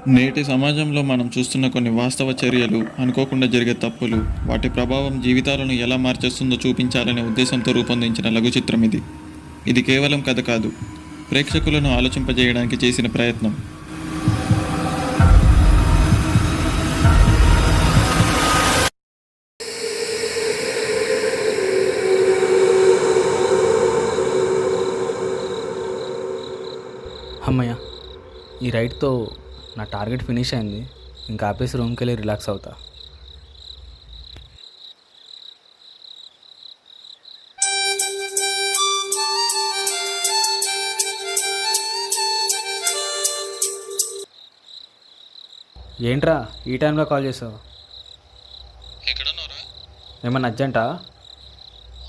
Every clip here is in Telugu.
నేటి సమాజంలో మనం చూస్తున్న కొన్ని వాస్తవ చర్యలు, అనుకోకుండా జరిగే తప్పులు, వాటి ప్రభావం జీవితాలను ఎలా మార్చేస్తుందో చూపించాలనే ఉద్దేశంతో రూపొందించిన లఘు చిత్రం ఇది. ఇది కేవలం కథ కాదు, ప్రేక్షకులను ఆలోచింపజేయడానికి చేసిన ప్రయత్నం. అమ్మయ్య, ఈ రైడ్తో నా టార్గెట్ ఫినిష్ అయింది. ఇంకా ఆపేసి రూమ్కి వెళ్ళి రిలాక్స్ అవుతా. ఏంట్రా ఈ టైంలో కాల్ చేసావు? ఎక్కడున్నారా? ఏమన్నా అర్జెంటా?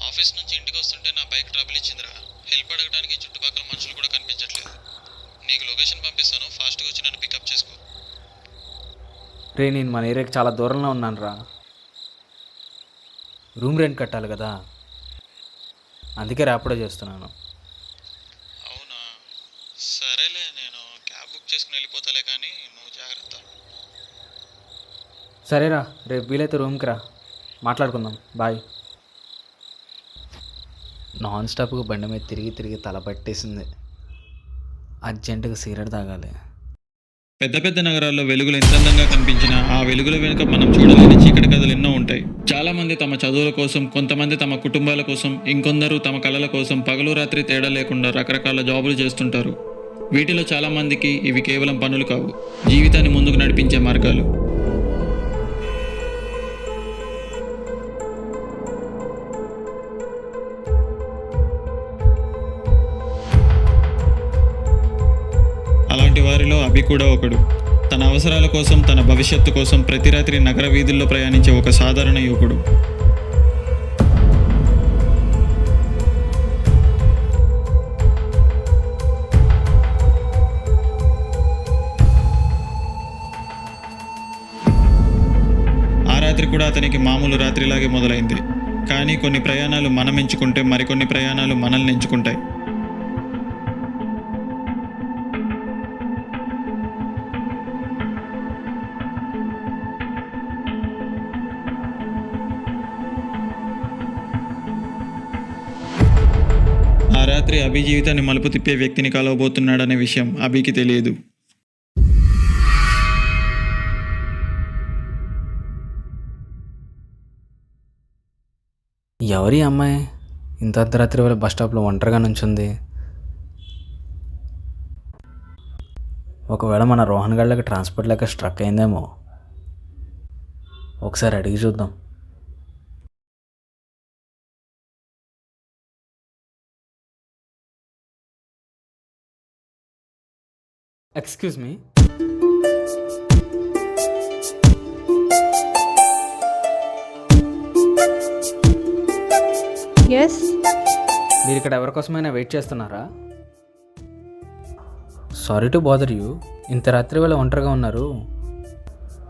ఆఫీస్ నుంచి ఇంటికి వస్తుంటే నా బైక్ ట్రబుల్ ఇచ్చిందిరా. హెల్ప్ అడగడానికి చుట్టుపక్కల మనుషులు కూడా కనిపించట్లేదు. నీకు లొకేషన్ పంపిస్తాను, ఫాస్ట్గా వచ్చి నన్ను పికప్ చేసుకో. రే, నేను మన ఏరియాకి చాలా దూరంలో ఉన్నాను రా. రూమ్ రెంట్ కట్టాలి కదా, అందుకే ర్యాపిడో చేస్తున్నాను. అవునా, సరేలే, నేను క్యాబ్ బుక్ చేసుకుని వెళ్ళిపోతాలే, కానీ నువ్వు జాగ్రత్త. సరేరా, రేపు వీలైతే రూమ్కి రా, మాట్లాడుకుందాం. బాయ్. నాన్ స్టాప్గా బండి మీద తిరిగి తిరిగి తల పట్టేసింది. అర్జెంటుగా సిగరెట్ తాగాలి. పెద్ద పెద్ద నగరాల్లో వెలుగులు ఎంత అందంగా కనిపించినా ఆ వెలుగుల వెనుక మనం చూడలేని చీకటి కథలు ఎన్నో ఉంటాయి. చాలా మంది తమ చదువుల కోసం, కొంతమంది తమ కుటుంబాల కోసం, ఇంకొందరు తమ కళల కోసం పగలు రాత్రి తేడా లేకుండా రకరకాల జాబులు చేస్తుంటారు. వీటిలో చాలా మందికి ఇవి కేవలం పనులు కావు, జీవితాన్ని ముందుకు నడిపించే మార్గాలు. అలాంటి వారిలో అభి కూడా ఒకడు. తన అవసరాల కోసం, తన భవిష్యత్తు కోసం ప్రతి రాత్రి నగర వీధుల్లో ప్రయాణించే ఒక సాధారణ యువకుడు. ఆ రాత్రి కూడా అతనికి మామూలు రాత్రిలాగే మొదలైంది. కానీ కొన్ని ప్రయాణాలు మనం ఎంచుకుంటే మరికొన్ని ప్రయాణాలు మనల్ని ఎంచుకుంటాయి. ఆ రాత్రి అభి జీవితాన్ని మలుపు తిప్పే వ్యక్తిని కలవబోతున్నాడనే విషయం అభికి తెలియదు. ఎవరి అమ్మాయి ఇంత అర్ధరాత్రి వేళ బస్ స్టాప్లో ఒంటరిగా నుంచుంది? ఒకవేళ మన రోహన్ గళ్ళకి ట్రాన్స్పోర్ట్ లేక స్ట్రక్ అయిందేమో. ఒకసారి అడిగి చూద్దాం. Excuse me, yes. మీరు ఇక్కడ ఎవరికోసమైనా వెయిట్ చేస్తున్నారా? Sorry to bother you. ఇంత రాత్రి వేళ ఒంటరిగా ఉన్నారు.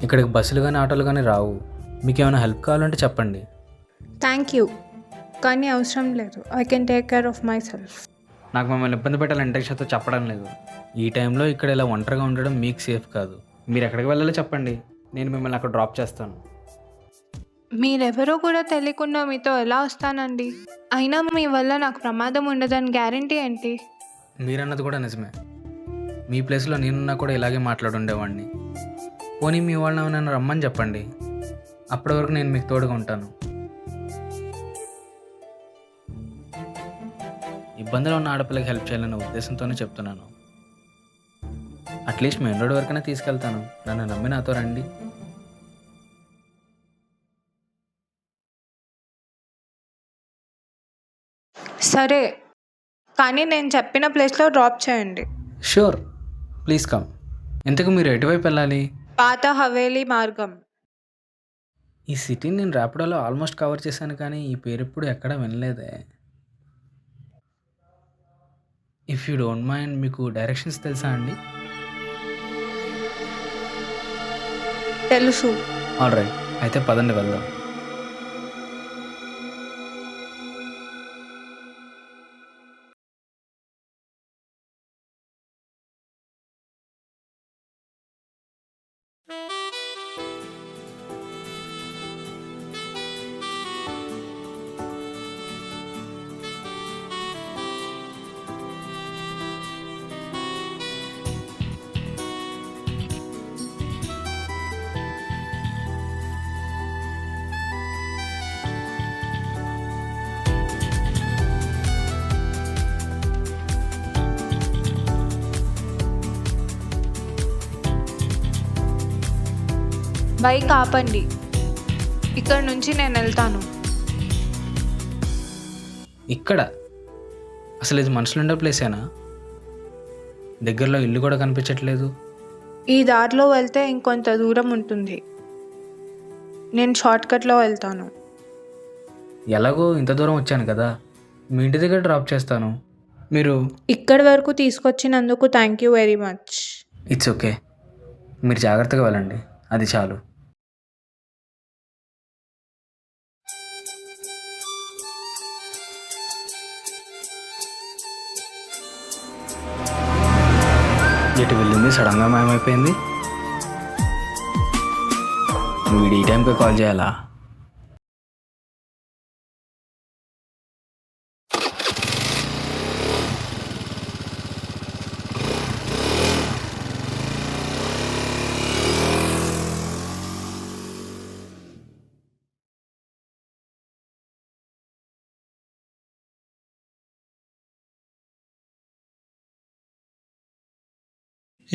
ఇక్కడికి బస్సులు కానీ ఆటోలు కానీ రావు. మీకు ఏమైనా హెల్ప్ కావాలంటే చెప్పండి. థ్యాంక్ యూ, కానీ అవసరం లేదు. I can take care of my self. నాకు మిమ్మల్ని ఇబ్బంది పెట్టాలని ఇంటెన్షన్తో చెప్పడం లేదు. ఈ టైంలో ఇక్కడ ఇలా ఒంటరిగా ఉండడం మీకు సేఫ్ కాదు. మీరు ఎక్కడికి వెళ్ళాలో చెప్పండి, నేను మిమ్మల్ని అక్కడ డ్రాప్ చేస్తాను. మీరెవరో కూడా తెలియకుండా మీతో ఎలా వస్తానండి? అయినా మీ వల్ల నాకు ప్రమాదం ఉండదని గ్యారంటీ ఏంటి? మీరన్నది కూడా నిజమే. మీ ప్లేస్లో నేనున్నా కూడా ఇలాగే మాట్లాడుండేవాడిని. పోనీ మీ వాళ్ళని నన్ను రమ్మని చెప్పండి, అప్పటి వరకు నేను మీకు తోడుగా ఉంటాను. ఇబ్బందులు ఉన్న ఆడపిల్లకి హెల్ప్ చేయాలనే ఉద్దేశంతోనే చెప్తున్నాను. అట్లీస్ట్ మెయిన్ రోడ్ వరకైనా తీసుకెళ్తాను. నన్ను నమ్మి నాతో రండి. సరే, కానీ నేను చెప్పిన ప్లేస్లో డ్రాప్ చేయండి. Sure, please come. ఇంతకు మీరు ఎటువైపు వెళ్ళాలి? పాత హవేలీ మార్గం. ఈ సిటీని నేను ర్యాపిడోలో ఆల్మోస్ట్ కవర్ చేశాను, కానీ ఈ పేరు ఎప్పుడు ఎక్కడా వినలేదే. ఇఫ్ యూ డోంట్ మైండ్, మీకు డైరెక్షన్స్ తెలుసా అండి? తెలుసు. ఆల్ రైట్, అయితే పదండి వెళ్దాం. బైక్ ఆపండి. ఇక్కడ నుంచి నేను వెళ్తాను. ఇక్కడ అసలు ఇది మనుషులు ఉండే ప్లేసేనా? దగ్గరలో ఇల్లు కూడా కనిపించట్లేదు. ఈ దారిలో వెళ్తే ఇంకొంత దూరం ఉంటుంది. నేను షార్ట్కట్లో వెళ్తాను. ఎలాగో ఇంత దూరం వచ్చాను కదా, మీ ఇంటి దగ్గర డ్రాప్ చేస్తాను. మీరు ఇక్కడి వరకు తీసుకొచ్చినందుకు thank you very much. It's okay, మీరు జాగ్రత్తగా వెళ్ళండి, అది చాలు. ఎటు వెళ్ళింది? సడన్గా మాయమైపోయింది. వీడు ఈ టైంకి కాల్ చేయాలా?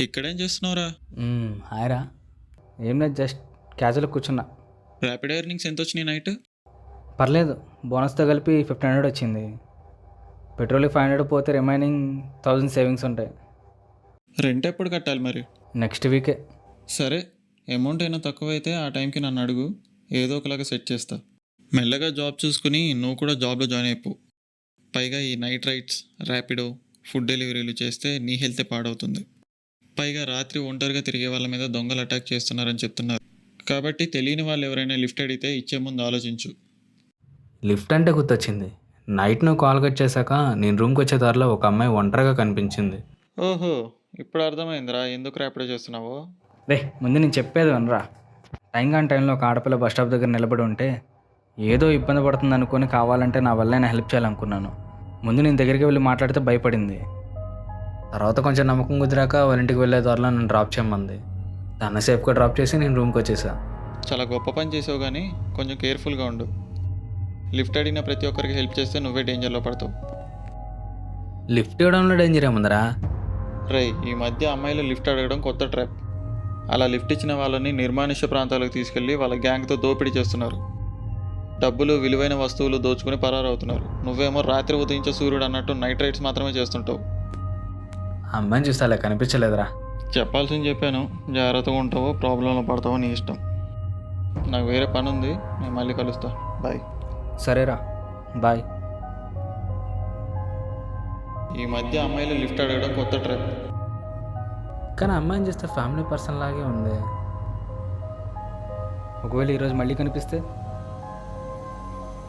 ఇక్కడేం చేస్తున్నావురా? హాయ్రా. ఏం లేదు, జస్ట్ క్యాజువల్గా కూర్చున్నా. ర్యాపిడ్ ఎర్నింగ్స్ ఎంత వచ్చినాయి నైట్? పర్లేదు, బోనస్తో కలిపి 1500 వచ్చింది. పెట్రోల్కి 500 పోతే రిమైనింగ్ 1000 సేవింగ్స్ ఉంటాయి. రెంట్ ఎప్పుడు కట్టాలి మరి? నెక్స్ట్ వీకే. సరే, అమౌంట్ అయినా తక్కువైతే ఆ టైంకి నన్ను అడుగు, ఏదో ఒకలాగా సెట్ చేస్తా. మెల్లగా జాబ్ చూసుకుని నువ్వు కూడా జాబ్లో జాయిన్ అయిపో. పైగా ఈ నైట్ రైడ్స్, ర్యాపిడో, ఫుడ్ డెలివరీలు చేస్తే నీ హెల్తే పాడవుతుంది. పైగా రాత్రి ఒంటరిగా తిరిగే వాళ్ళ మీద దొంగలు అటాక్ చేస్తున్నారని చెప్తున్నారు. కాబట్టి తెలియని వాళ్ళు ఎవరైనా లిఫ్ట్ అడిగితే ఇచ్చే ముందు ఆలోచించు. లిఫ్ట్ అంటే గుర్తొచ్చింది. నైట్ నువ్వు కాల్ కట్ చేశాక నేను రూమ్కి వచ్చే దారిలో ఒక అమ్మాయి ఒంటరిగా కనిపించింది. ఓహో, ఇప్పుడు అర్థమైందిరా ఎందుకు ర్యాపిడో చేస్తున్నావో. రే, ముందు నేను చెప్పేది వినరా. టైం కాని టైంలో ఒక ఆడపిల్ల బస్ స్టాప్ దగ్గర నిలబడి ఉంటే ఏదో ఇబ్బంది పడుతుంది అనుకొని కావాలంటే నా వల్ల నేను హెల్ప్ చేయాలనుకున్నాను. ముందు నేను దగ్గరికి వెళ్ళి మాట్లాడితే భయపడింది. తర్వాత కొంచెం నమ్మకం కుదిరాక వాళ్ళ ఇంటికి వెళ్ళే దారిలో నన్ను డ్రాప్ చేయమంది. దాన్ని సేఫ్గా డ్రాప్ చేసి నేను రూమ్కి వచ్చేసా. చాలా గొప్ప పని చేసావు, కానీ కొంచెం కేర్ఫుల్గా ఉండు. లిఫ్ట్ అడిగిన ప్రతి ఒక్కరికి హెల్ప్ చేస్తే నువ్వే డేంజర్లో పడతావు. లిఫ్ట్ ఇవ్వడంలో డేంజర్ ఏముందరా? రేయ్, ఈ మధ్య అమ్మాయిలు లిఫ్ట్ అడగడం కొత్త ట్రాప్. అలా లిఫ్ట్ ఇచ్చిన వాళ్ళని నిర్మానుష్య ప్రాంతాలకు తీసుకెళ్ళి వాళ్ళ గ్యాంగ్తో దోపిడీ చేస్తున్నారు. డబ్బులు, విలువైన వస్తువులు దోచుకుని పరారవుతున్నారు. నువ్వేమో రాత్రి ఉదయించే సూర్యుడు అన్నట్టు నైట్ రైడ్స్ మాత్రమే చేస్తుంటావు. ఆ అమ్మాయిని చూస్తే అలా కనిపించలేదురా. చెప్పాల్సింది చెప్పాను, జాగ్రత్తగా ఉంటావో ప్రాబ్లంలో పడతావో నీ ఇష్టం. నాకు వేరే పని ఉంది, నేను మళ్ళీ కలుస్తా. బాయ్. సరేరా, బాయ్. ఈ మధ్య అమ్మాయిలు లిఫ్ట్ అడగడం కొత్త ట్రాప్. కానీ అమ్మాయిని చూస్తే ఫ్యామిలీ పర్సన్ లాగే ఉంది. ఒకవేళ ఈరోజు మళ్ళీ కనిపిస్తే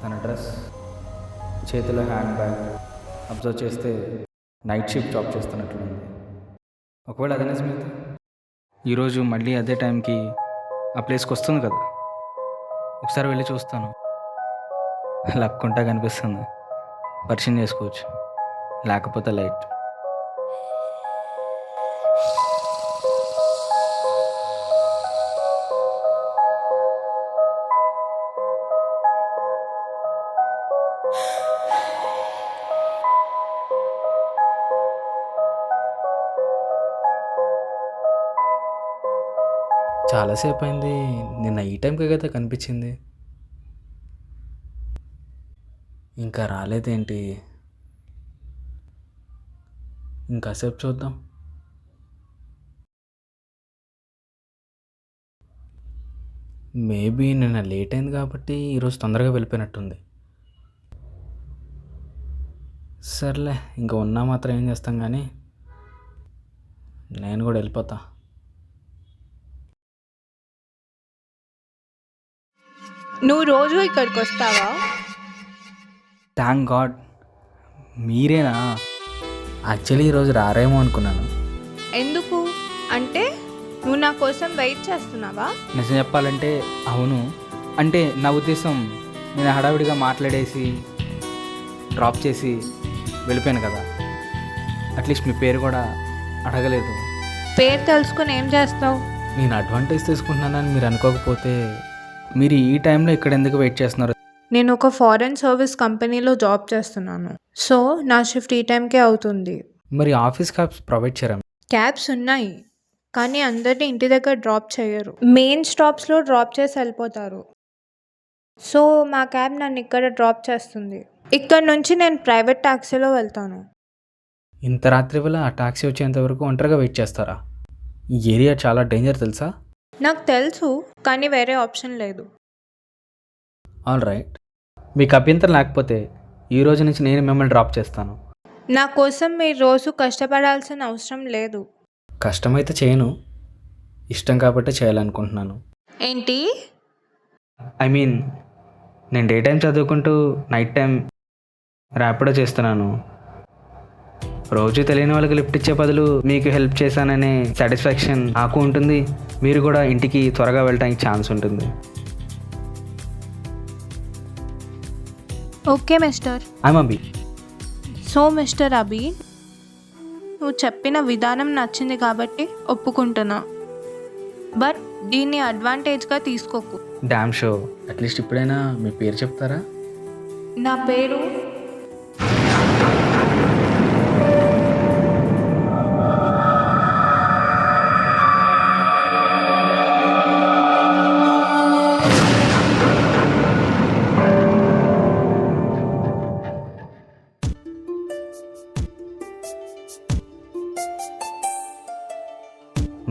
తన డ్రెస్, చేతిలో హ్యాండ్ బ్యాగ్ అబ్జర్వ్ చేస్తే నైట్ షిఫ్ట్ జాబ్ చేస్తున్నట్లుంది. ఒకవేళ అదే నిజమైతే ఈరోజు మళ్ళీ అదే టైంకి ఆ ప్లేస్కి వస్తుంది కదా, ఒకసారి వెళ్ళి చూస్తాను. లక్ ఉంటా కనిపిస్తుంది, పరిచయం చేసుకోవచ్చు. లేకపోతే లైట్. చాలాసేపు అయింది, నిన్న ఈ టైంకి కదా కనిపించింది, ఇంకా రాలేదేంటి? ఇంకాసేపు చూద్దాం. మేబీ నిన్న లేట్ అయింది కాబట్టి ఈరోజు తొందరగా వెళ్ళిపోయినట్టుంది. సర్లే, ఇంకా ఉన్నా మాత్రం ఏం చేస్తాం, కానీ నేను కూడా వెళ్ళిపోతా. నువ్వు రోజు ఇక్కడికి వస్తావా? థ్యాంక్ గాడ్, మీరేనా? యాక్చువల్లీ ఈరోజు రారేమో అనుకున్నాను. ఎందుకు అంటే నువ్వు నా కోసం వెయిట్ చేస్తున్నావా? నిజం చెప్పాలంటే అవును. అంటే నా ఉద్దేశం, నేను హడావిడిగా మాట్లాడేసి డ్రాప్ చేసి వెళ్ళిపోయాను కదా, అట్లీస్ట్ మీ పేరు కూడా అడగలేదు. పేరు తెలుసుకుని ఏం చేస్తావు? నేను అడ్వాంటేజ్ తీసుకుంటున్నానని మీరు అనుకోకపోతే మీరు ఈ టైంలో ఇక్కడ ఎందుకు వెయిట్ చేస్తున్నారు? నేను ఒక ఫారెన్ సర్వీస్ కంపెనీలో జాబ్ చేస్తున్నాను. సో నా షిఫ్ట్ ఈ టైంకే అవుతుంది. మరి ఆఫీస్ క్యాబ్స్ ప్రొవైడ్ చేయరా? క్యాబ్స్ ఉన్నాయి, కానీ అందరిని ఇంటి దగ్గర డ్రాప్ చేయరు. మెయిన్ స్టాప్స్‌లో డ్రాప్ చేసి వెళ్ళిపోతారు. సో, మా క్యాబ్ నన్ను ఇక్కడ డ్రాప్ చేస్తుంది. ఇక్కడ నుంచి నేను ప్రైవేట్ టాక్సీలో వెళ్తాను. ఇంత రాత్రి వేళ ఆ టాక్సీ వచ్చేంత వరకు ఒంటరిగా వెయిట్ చేస్తారా? ఈ ఏరియా చాలా డేంజర్ తెలుసా? నాకు తెలుసు, కానీ వేరే ఆప్షన్ లేదు. ఆల్ రైట్, మీకు అభ్యంతరం లేకపోతే ఈ రోజు నుంచి నేను మిమ్మల్ని డ్రాప్ చేస్తాను. నా కోసం మీరు రోజు కష్టపడాల్సిన అవసరం లేదు. కష్టమైతే చేయను, ఇష్టం కాబట్టి చేయాలనుకుంటున్నాను. ఏంటి? ఐ మీన్, నేను డే టైం చదువుకుంటూ నైట్ టైం ర్యాపిడో చేస్తున్నాను. రోజు తెలియని వాళ్ళకి లిఫ్ట్ ఇచ్చే బదులు మీకు హెల్ప్ చేశాననే సాటిస్ఫాక్షన్ నాకు ఉంటుంది. మీరు కూడా ఇంటికి త్వరగా వెళ్ళడానికి ఛాన్స్ ఉంటుంది. Okay mister. I'm Abhi. So mister Abhi, నువ్వు చెప్పిన విధానం నచ్చింది కాబట్టి ఒప్పుకుంటున్నా. బట్ దీన్ని అడ్వాంటేజ్గా తీసుకోకు. డామ్ షో, అట్లీస్ట్ ఇప్పుడైనా మీ పేరు చెప్తారా? నా పేరు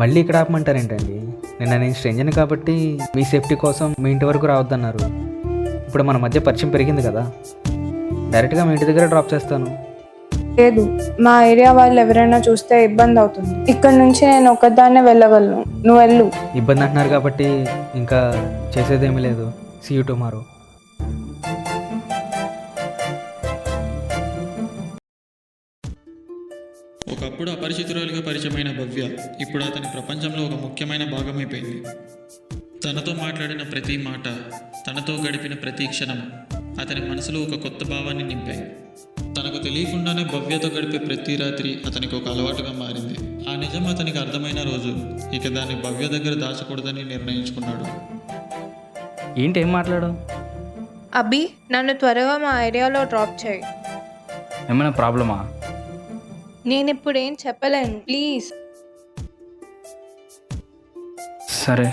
మళ్ళీ ఇక్కడ ఆపమంటారేంటండి? నిన్న నేను స్ట్రేంజర్ని కాబట్టి మీ సేఫ్టీ కోసం మీ ఇంటి వరకు రావద్దన్నారు. ఇప్పుడు మన మధ్య పరిచయం పెరిగింది కదా, డైరెక్ట్గా మీ ఇంటి దగ్గర డ్రాప్ చేస్తాను. లేదు, మా ఏరియా వాళ్ళు ఎవరైనా చూస్తే ఇబ్బంది అవుతుంది. ఇక్కడ నుంచి నేను ఒక్కదాన్నే వెళ్ళగలను. నువ్వు వెళ్ళు. ఇబ్బంది అంటున్నారు కాబట్టి ఇంకా చేసేదేమీ లేదు. See you tomorrow. ఒకప్పుడు అపరిచితురాలిగా పరిచయమైన భవ్య ఇప్పుడు అతని ప్రపంచంలో ఒక ముఖ్యమైన భాగమైపోయింది. తనతో మాట్లాడిన ప్రతి మాట, తనతో గడిపిన ప్రతి క్షణం అతని మనసులో ఒక కొత్త భావాన్ని నింపాయి. తనకు తెలియకుండానే భవ్యతో గడిపే ప్రతి రాత్రి అతనికి ఒక అలవాటుగా మారింది. ఆ నిజం అతనికి అర్థమైన రోజు ఇక దాన్ని భవ్య దగ్గర దాచకూడదని నిర్ణయించుకున్నాడు. ఏంటి, ఏం మాట్లాడు? అభి, నన్ను త్వరగా మా ఏరియాలో డ్రాప్ చేయి. ఏమైనా ప్రాబ్లమా? నేను ఇప్పుడు ఏం చెప్పలేను, ప్లీజ్. సరే.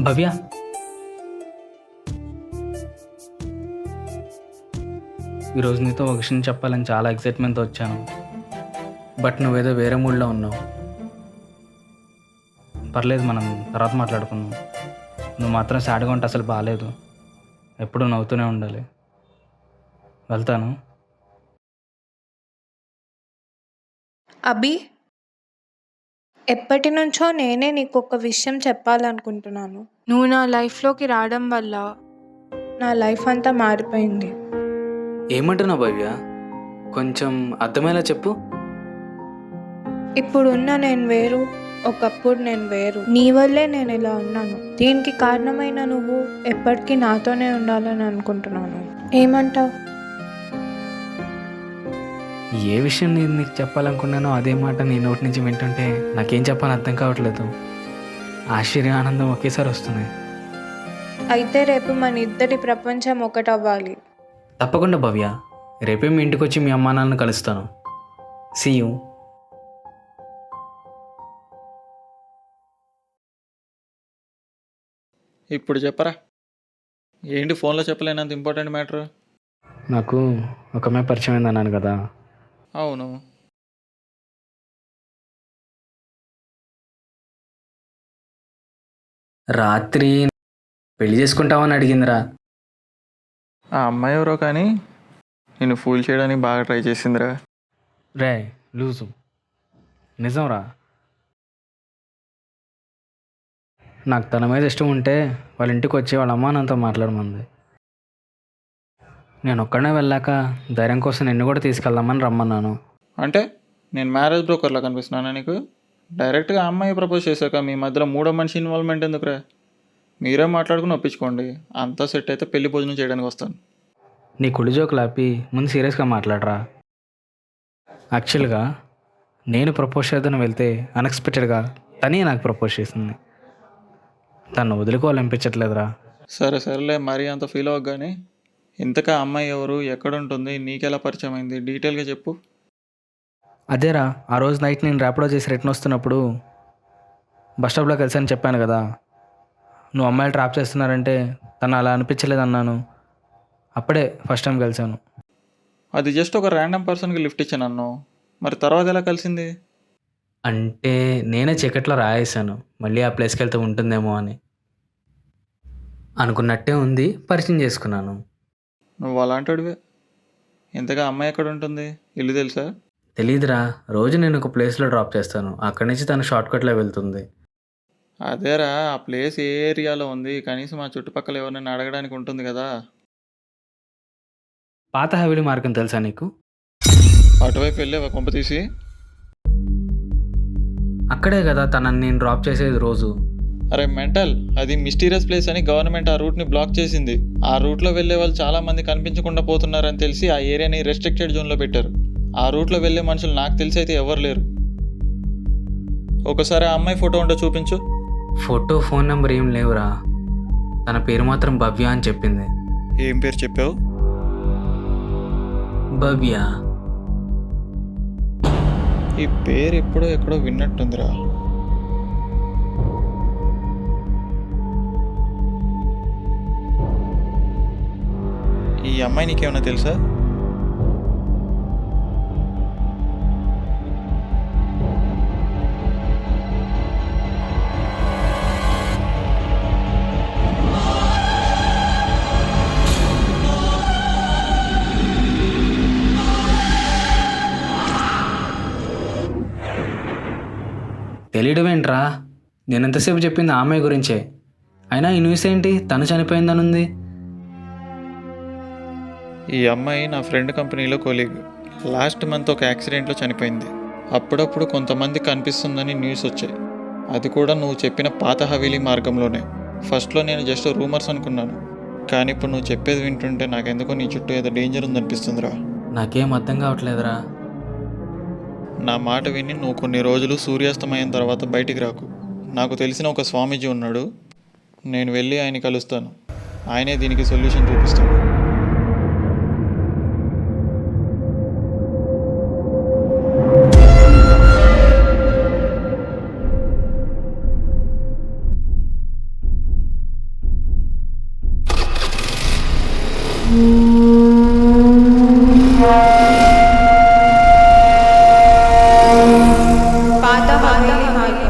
భవ్య, ఈరోజు నీతో ఒక విషయం చెప్పాలని చాలా ఎక్సైట్మెంట్తో వచ్చాను. బట్ నువ్వేదో వేరే మూడ్లో ఉన్నావు. పర్లేదు, మనం తర్వాత మాట్లాడుకుందాం. నువ్వు మాత్రం సాడ్గా ఉంటే అసలు బాగాలేదు. ఎప్పుడూ నవ్వుతూనే ఉండాలి. వెళ్తాను. అభి, ఎప్పటి నుంచో నేనే నీకు ఒక విషయం చెప్పాలనుకుంటున్నాను. నువ్వు నా లైఫ్లోకి రావడం వల్ల నా లైఫ్ అంతా మారిపోయింది. ఏమంటున్నావు భవ్య? కొంచెం అర్థమయ్యేలా చెప్పు. ఇప్పుడున్న నేను వేరు, ఒకప్పుడు నేను వేరు. నీ వల్లే నేను ఇలా ఉన్నాను. దీనికి కారణమైన నువ్వు ఎప్పటికీ నాతోనే ఉండాలని అనుకుంటున్నాను. ఏమంటావు? ఏ విషయం నేను నీకు చెప్పాలనుకున్నానో అదే మాట నీ నోటి నుంచి వింటుంటే నాకేం చెప్పాలని అర్థం కావట్లేదు. ఆశ్చర్య, ఆనందం ఒకేసారి వస్తుంది. అయితే రేపు మన ఇద్దరి ప్రపంచం ఒకటవ్వాలి. తప్పకుండా భవ్య, రేపే మీ ఇంటికి వచ్చి మీ అమ్మా నాన్నను కలుస్తాను. See you. ఇప్పుడు చెప్పరా, ఏంటి ఫోన్లో చెప్పలేనంత ఇంపార్టెంట్ మ్యాటర్? నాకు ఒక అమ్మాయి పరిచయం అయింది అన్నాను కదా. అవును. రాత్రి పెళ్లి చేసుకుంటావని అడిగిందిరా. ఆ అమ్మాయి ఎవరో కానీ నేను ఫూల్ చేయడానికి బాగా ట్రై చేసిందిరా. రే లూజు, నిజంరా. నాకు తన మీద ఇష్టం ఉంటే వాళ్ళ ఇంటికి వచ్చి వాళ్ళ అమ్మ నాన్నతో మాట్లాడమంది. నేను ఒక్కడనే వెళ్ళాక ధైర్యం కోసం నిన్ను కూడా తీసుకెళ్దామని రమ్మన్నాను. అంటే నేను మ్యారేజ్ బ్రోకర్లా కనిపిస్తున్నానా నీకు? డైరెక్ట్గా ఆ అమ్మాయి ప్రపోజ్ చేశాక మీ మధ్యలో మూడో మనిషి ఇన్వాల్వ్మెంట్ ఎందుకురా? మీరే మాట్లాడుకుని ఒప్పించుకోండి. అంతా సెట్ అయితే పెళ్లి భోజనం చేయడానికి వస్తాను. నీ కుడి జోకులు ఆపి ముందు సీరియస్గా మాట్లాడరా. యాక్చువల్గా నేను ప్రపోజ్ చేద్దాను వెళ్తే అన్ఎక్స్పెక్టెడ్గా తనే నాకు ప్రపోజ్ చేసింది. తను వదులుకోవాలనిపించట్లేదురా. సరే సరేలే, మరీ అంత ఫీల్ అవ్వకు కానీ ఇంతకా అమ్మాయి ఎవరు, ఎక్కడుంటుంది, నీకెలా పరిచయం అయింది, డీటెయిల్గా చెప్పు. అదేరా, ఆ రోజు నైట్ నేను ర్యాపిడో చేసి రిటర్న్ వస్తున్నప్పుడు బస్ స్టాప్లో కలిసాను చెప్పాను కదా. నువ్వు అమ్మాయిలు ట్రాప్ చేస్తున్నారంటే తను అలా అనిపించలేదు అన్నాను. అప్పుడే ఫస్ట్ టైం కలిసాను. అది జస్ట్ ఒక ర్యాండమ్ పర్సన్కి లిఫ్ట్ ఇచ్చాను అన్నావు, మరి తర్వాత ఎలా కలిసింది? అంటే నేనే చీకట్లో రాయేశాను, మళ్ళీ ఆ ప్లేస్కి వెళ్తే ఉంటుందేమో అని. అనుకున్నట్టే ఉంది, పరిచయం చేసుకున్నాను. నువ్వు అలాంటివే. ఇంతగా అమ్మాయి ఎక్కడ ఉంటుంది, ఇల్లు తెలుసా? తెలీదురా, రోజు నేను ఒక ప్లేస్లో డ్రాప్ చేస్తాను, అక్కడి నుంచి తను షార్ట్కట్లో వెళ్తుంది. అదేరా, ఆ ప్లేస్ ఏ ఏరియాలో ఉంది, కనీసం ఆ చుట్టుపక్కల ఎవరినైనా అడగడానికి ఉంటుంది కదా. పాత హవేలీ మార్గం తెలుసా నీకు? అటువైపు వెళ్ళేవా కొంప తీసి? అక్కడే కదా తనని నేను డ్రాప్ చేసేది రోజు. అరే మెంటల్, అది మిస్టీరియస్ ప్లేస్ అని గవర్నమెంట్ ఆ రూట్ని బ్లాక్ చేసింది. ఆ రూట్లో వెళ్ళే వాళ్ళు చాలా మంది కనిపించకుండా పోతున్నారని తెలిసి ఆ ఏరియాని రెస్ట్రిక్టెడ్ జోన్లో పెట్టారు. ఆ రూట్లో వెళ్ళే మనుషులు నాకు తెలిసి అయితే ఎవరు లేరు. ఒకసారి ఆ అమ్మాయి ఫోటో ఉంటే చూపించు. ఫోటో, ఫోన్ నెంబర్ ఏం లేవురా. తన పేరు మాత్రం భవ్య అని చెప్పింది. ఏం పేరు చెప్పావు? భవ్య. ఈ పేరు ఎప్పుడో ఎక్కడో విన్నట్టుందిరా. ఈ అమ్మాయి నీకేమైనా తెలుసా? తెలియడం ఏంట్రా, నేను ఎంతసేపు చెప్పింది ఆ అమ్మాయి గురించే. అయినా ఈ న్యూస్ ఏంటి, తను చనిపోయిందనుంది. ఈ అమ్మాయి నా ఫ్రెండ్ కంపెనీలో కొలీగ్. లాస్ట్ మంత్ ఒక యాక్సిడెంట్లో చనిపోయింది. అప్పుడప్పుడు కొంతమంది కనిపిస్తుందని న్యూస్ వచ్చాయి. అది కూడా నువ్వు చెప్పిన పాత హవేలీ మార్గంలోనే. ఫస్ట్లో నేను జస్ట్ రూమర్స్ అనుకున్నాను, కానీ ఇప్పుడు నువ్వు చెప్పేది వింటుంటే నాకెందుకో నీ చుట్టూ ఏదో డేంజర్ ఉందనిపిస్తుందిరా. నాకేం అర్థం కావట్లేదురా. నా మాట విని నువ్వు కొన్ని రోజులు సూర్యాస్తమయం తర్వాత బయటికి రాకు. నాకు తెలిసిన ఒక స్వామీజీ ఉన్నాడు, నేను వెళ్ళి ఆయన కలుస్తాను. ఆయనే దీనికి సొల్యూషన్ చూపిస్తాడు. పాత హవేలీ మార్గం.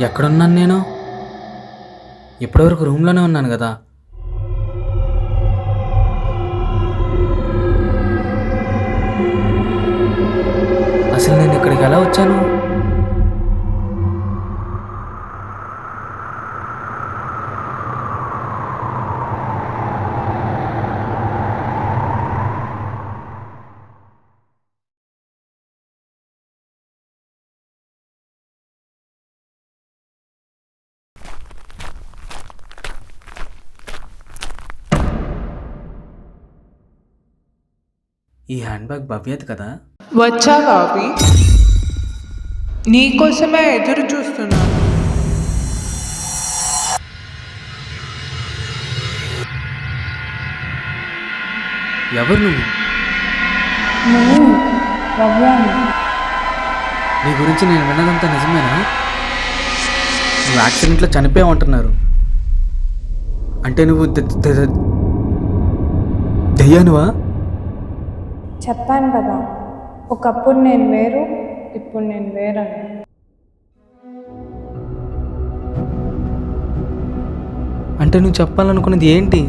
ఎక్కడున్నాను నేను? ఇప్పటివరకు రూమ్లోనే ఉన్నాను కదా. అసలు నేను ఇక్కడికి ఎలా వచ్చాను? ఈ హ్యాండ్ బ్యాగ్ భవ్యది కదా. వచ్చావా అవి? నీకోసమే ఎదురు చూస్తున్నాను. ఎవరు నువ్వు? నీ గురించి నేను విన్నదంతా నిజమేనా? నువ్వు యాక్సిడెంట్లో చనిపోయావంటున్నారు. అంటే నువ్వు దయ్యానువా? చెప్పాను కదా, ఒకప్పుడు నేను వేరు, ఇప్పుడు నేను వేరని. అంటే నువ్వు చెప్పాలనుకున్నది ఏంటి?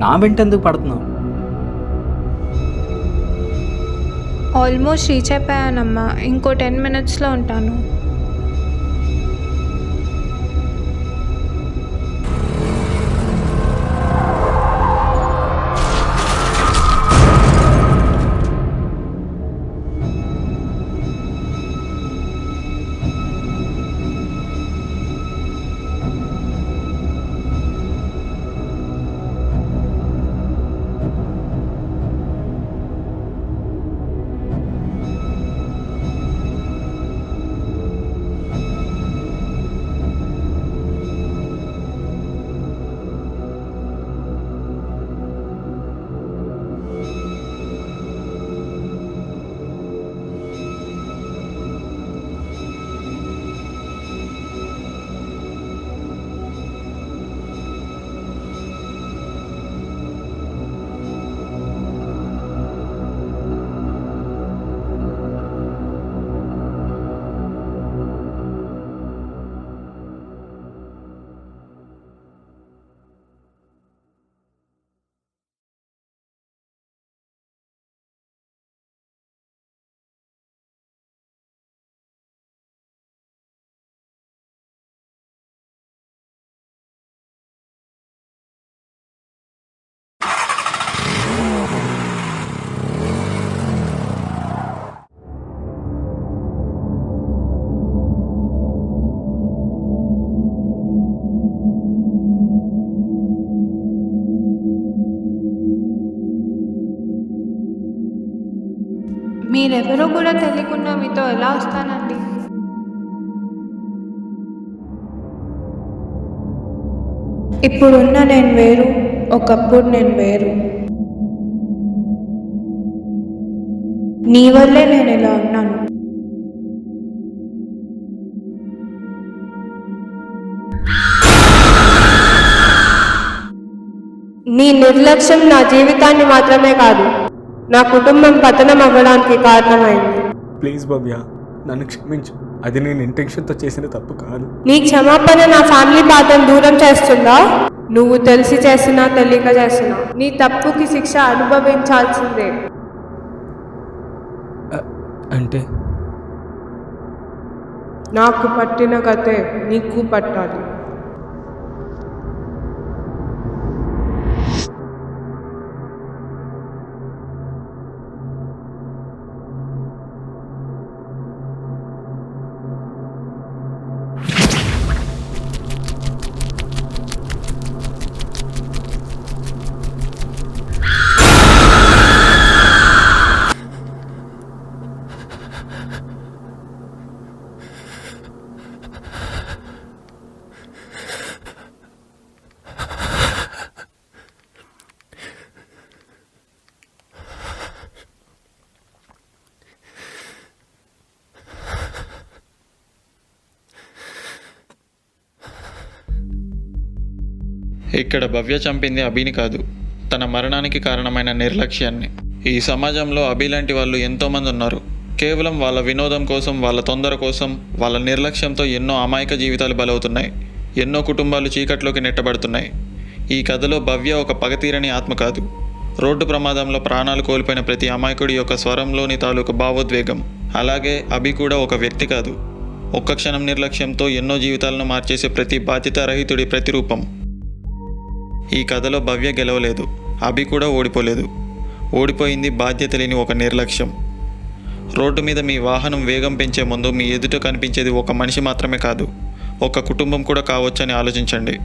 నా వెంట ఎందుకు పడుతున్నావు? ఆల్మోస్ట్ రీచ్ అయిపోయానమ్మా. ఇంకో 10 మినిట్స్లో ఉంటాను. మీరెవరో కూడా తెలియకుండా మీతో ఎలా వస్తానండి? ఇప్పుడున్న నేను వేరు, ఒకప్పుడు నేను వేరు. నీ వల్లే నేను ఇలా ఉన్నాను. నీ నిర్లక్ష్యం నా జీవితాన్ని మాత్రమే కాదు, నా కుటుంబం పతనం అవ్వడానికి కారణమైంది. ప్లీజ్ భవ్య, నన్ను క్షమించు. అది నేను ఇంటెన్షన్తో చేసిన తప్పు కాదు. నీ క్షమాపణ నా ఫ్యామిలీ బాధను దూరం చేస్తుందా? నువ్వు తెలిసి చేసినా తెలియక చేసినా నీ తప్పుకి శిక్ష అనుభవించాల్సిందే. అంటే నాకు పట్టిన గతే నీకు పట్టాలి. ఇక్కడ భవ్య చంపింది అభిని కాదు, తన మరణానికి కారణమైన నిర్లక్ష్యాన్ని. ఈ సమాజంలో అభి లాంటి వాళ్ళు ఎంతోమంది ఉన్నారు. కేవలం వాళ్ళ వినోదం కోసం, వాళ్ళ తొందర కోసం, వాళ్ళ నిర్లక్ష్యంతో ఎన్నో అమాయక జీవితాలు బలవుతున్నాయి. ఎన్నో కుటుంబాలు చీకట్లోకి నెట్టబడుతున్నాయి. ఈ కథలో భవ్య ఒక పగతీరని ఆత్మ కాదు, రోడ్డు ప్రమాదంలో ప్రాణాలు కోల్పోయిన ప్రతి అమాయకుడి యొక్క స్వరంలోని తాలూకు భావోద్వేగం. అలాగే అభి కూడా ఒక వ్యక్తి కాదు, ఒక్క క్షణం నిర్లక్ష్యంతో ఎన్నో జీవితాలను మార్చేసే ప్రతి బాధ్యతారహితుడి ప్రతిరూపం. ఈ కథలో భవ్య గెలవలేదు, అభి కూడా ఓడిపోలేదు. ఓడిపోయింది బాధ్యత లేని ఒక నిర్లక్ష్యం. రోడ్డు మీద మీ వాహనం వేగం పెంచే ముందు మీ ఎదుట కనిపించేది ఒక మనిషి మాత్రమే కాదు, ఒక కుటుంబం కూడా కావచ్చని ఆలోచించండి.